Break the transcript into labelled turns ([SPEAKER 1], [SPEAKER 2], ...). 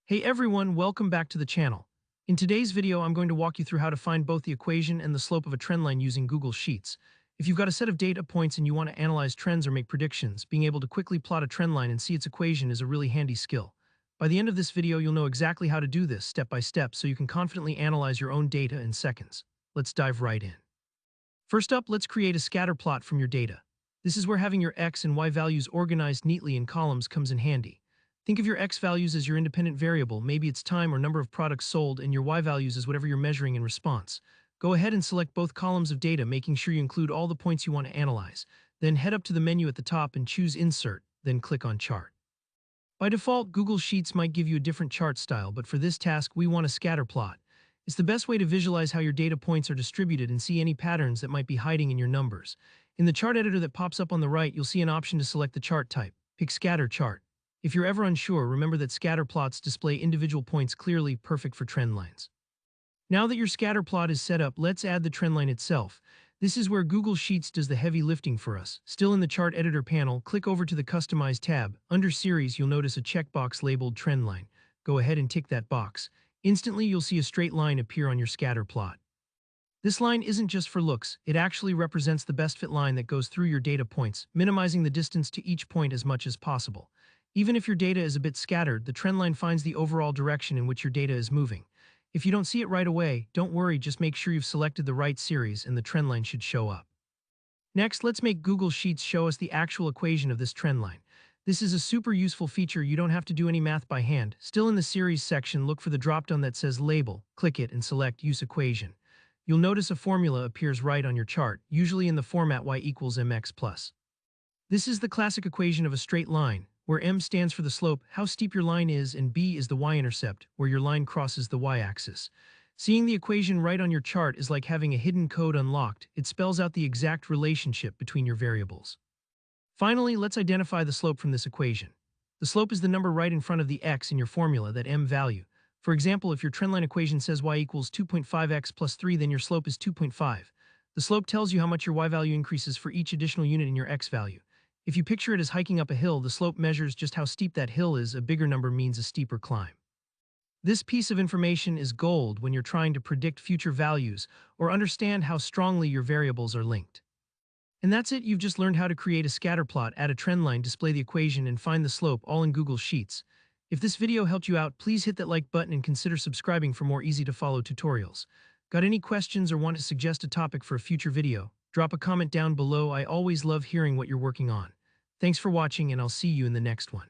[SPEAKER 1] Hey everyone, welcome back to the channel. In today's video, I'm going to walk you through how to find both the equation and the slope of a trend line using Google Sheets. If you've got a set of data points and you want to analyze trends or make predictions, being able to quickly plot a trend line and see its equation is a really handy skill. By the end of this video, you'll know exactly how to do this step by step so you can confidently analyze your own data in seconds. Let's dive right in. First up, let's create a scatter plot from your data. This is where having your X and Y values organized neatly in columns comes in handy. Think of your X values as your independent variable, maybe it's time or number of products sold, and your Y values as whatever you're measuring in response. Go ahead and select both columns of data, making sure you include all the points you want to analyze. Then head up to the menu at the top and choose Insert, then click on Chart. By default, Google Sheets might give you a different chart style, but for this task, we want a scatter plot. It's the best way to visualize how your data points are distributed and see any patterns that might be hiding in your numbers. In the chart editor that pops up on the right, you'll see an option to select the chart type. Pick Scatter Chart. If you're ever unsure, remember that scatter plots display individual points clearly, perfect for trend lines. Now that your scatter plot is set up, let's add the trend line itself. This is where Google Sheets does the heavy lifting for us. Still in the chart editor panel, click over to the Customize tab. Under Series, you'll notice a checkbox labeled Trend Line. Go ahead and tick that box. Instantly, you'll see a straight line appear on your scatter plot. This line isn't just for looks, it actually represents the best fit line that goes through your data points, minimizing the distance to each point as much as possible. Even if your data is a bit scattered, the trend line finds the overall direction in which your data is moving. If you don't see it right away, don't worry, just make sure you've selected the right series and the trend line should show up. Next, let's make Google Sheets show us the actual equation of this trend line. This is a super useful feature, you don't have to do any math by hand. Still in the Series section, look for the dropdown that says Label, click it and select Use Equation. You'll notice a formula appears right on your chart, usually in the format y equals mx plus. This is the classic equation of a straight line, where m stands for the slope, how steep your line is, and b is the y-intercept, where your line crosses the y-axis. Seeing the equation right on your chart is like having a hidden code unlocked. It spells out the exact relationship between your variables. Finally, let's identify the slope from this equation. The slope is the number right in front of the x in your formula, that m value. For example, if your trendline equation says y equals 2.5x plus 3, then your slope is 2.5. The slope tells you how much your y value increases for each additional unit in your x value. If you picture it as hiking up a hill, the slope measures just how steep that hill is. A bigger number means a steeper climb. This piece of information is gold when you're trying to predict future values or understand how strongly your variables are linked. And that's it, you've just learned how to create a scatter plot, add a trend line, display the equation, and find the slope, all in Google Sheets. If this video helped you out, please hit that like button and consider subscribing for more easy-to-follow tutorials. Got any questions or want to suggest a topic for a future video? Drop a comment down below. I always love hearing what you're working on. Thanks for watching, and I'll see you in the next one.